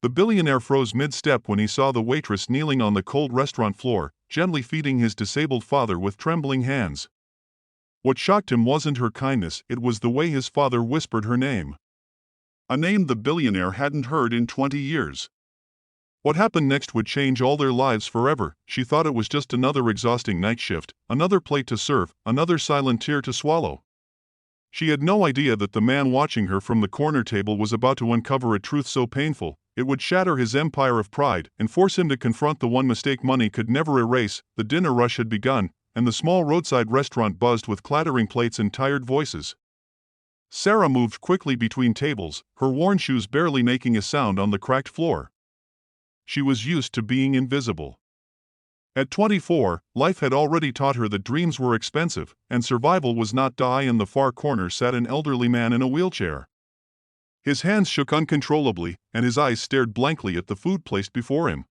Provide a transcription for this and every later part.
The billionaire froze mid-step when he saw the waitress kneeling on the cold restaurant floor, gently feeding his disabled father with trembling hands. What shocked him wasn't her kindness, it was the way his father whispered her name. A name the billionaire hadn't heard in 20 years. What happened next would change all their lives forever. She thought it was just another exhausting night shift, another plate to serve, another silent tear to swallow. She had no idea that the man watching her from the corner table was about to uncover a truth so painful, it would shatter his empire of pride and force him to confront the one mistake money could never erase. The dinner rush had begun, and the small roadside restaurant buzzed with clattering plates and tired voices. Sarah moved quickly between tables, her worn shoes barely making a sound on the cracked floor. She was used to being invisible. At 24, life had already taught her that dreams were expensive, and survival was not die. In the far corner sat an elderly man in a wheelchair. His hands shook uncontrollably, and his eyes stared blankly at the food placed before him.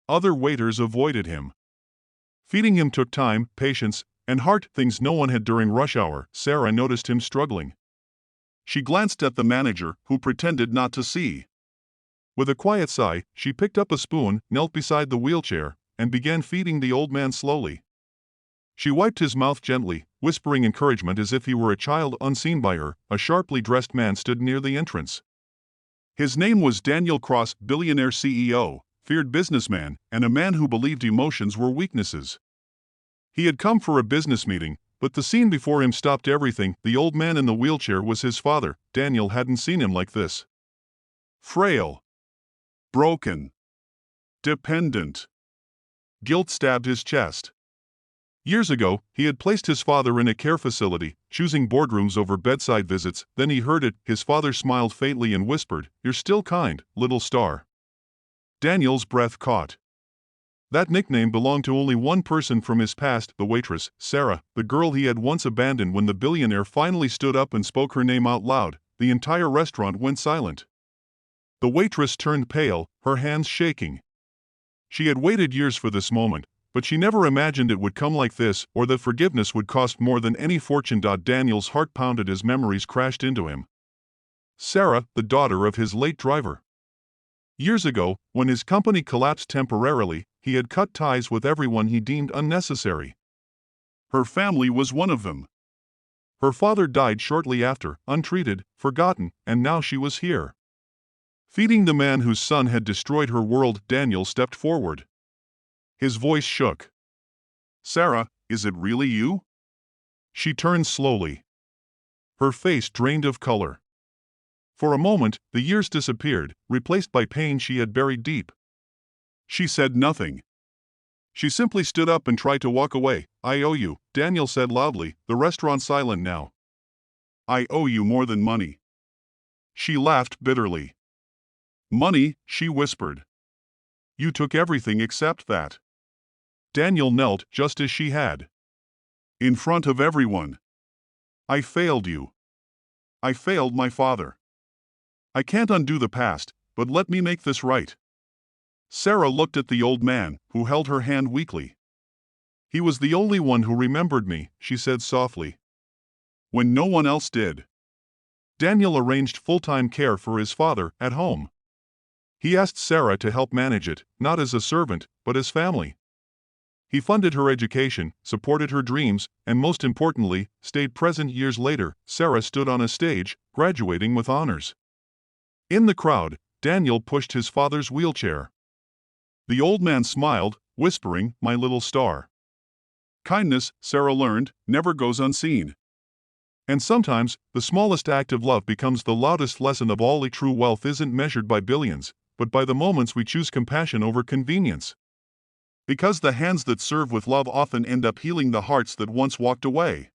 Other waiters avoided him. Feeding him took time, patience, and heart, things no one had during rush hour. Sarah noticed him struggling. She glanced at the manager, who pretended not to see. With a quiet sigh, she picked up a spoon, knelt beside the wheelchair, and began feeding the old man slowly. She wiped his mouth gently, whispering encouragement as if he were a child unseen by her. A sharply dressed man stood near the entrance. His name was Daniel Cross, Billionaire CEO, feared businessman, and a man who believed emotions were weaknesses. He had come for a business meeting, but the scene before him stopped everything. The old man in the wheelchair was his father. Daniel hadn't seen him like this. Frail. Broken. Dependent. Guilt stabbed his chest. Years ago, he had placed his father in a care facility, choosing boardrooms over bedside visits. Then he heard it. His father smiled faintly and whispered, "You're still kind, little star." Daniel's breath caught. That nickname belonged to only one person from his past, the waitress, Sarah, the girl he had once abandoned. When the billionaire finally stood up and spoke her name out loud, the entire restaurant went silent. The waitress turned pale, her hands shaking. She had waited years for this moment, but she never imagined it would come like this, or that forgiveness would cost more than any fortune. Daniel's heart pounded as memories crashed into him. Sarah, the daughter of his late driver. Years ago, when his company collapsed temporarily, he had cut ties with everyone he deemed unnecessary. Her family was one of them. Her father died shortly after, untreated, forgotten, and now she was here. Feeding the man whose son had destroyed her world. Daniel stepped forward. His voice shook. "Sarah, is it really you?" She turned slowly. Her face drained of color. For a moment, the years disappeared, replaced by pain she had buried deep. She said nothing. She simply stood up and tried to walk away. "I owe you," Daniel said loudly, the restaurant silent now. "I owe you more than money." She laughed bitterly. "Money," she whispered. "You took everything except that." Daniel knelt just as she had. In front of everyone. "I failed you. I failed my father. I can't undo the past, but let me make this right." Sarah looked at the old man, who held her hand weakly. "He was the only one who remembered me," she said softly. "When no one else did." Daniel arranged full-time care for his father at home. He asked Sarah to help manage it, not as a servant, but as family. He funded her education, supported her dreams, and most importantly, stayed present. Years later, Sarah stood on a stage, graduating with honors. In the crowd, Daniel pushed his father's wheelchair. The old man smiled, whispering, "My little star." Kindness, Sarah learned, never goes unseen. And sometimes, the smallest act of love becomes the loudest lesson of all. True wealth isn't measured by billions, but by the moments we choose compassion over convenience. Because the hands that serve with love often end up healing the hearts that once walked away.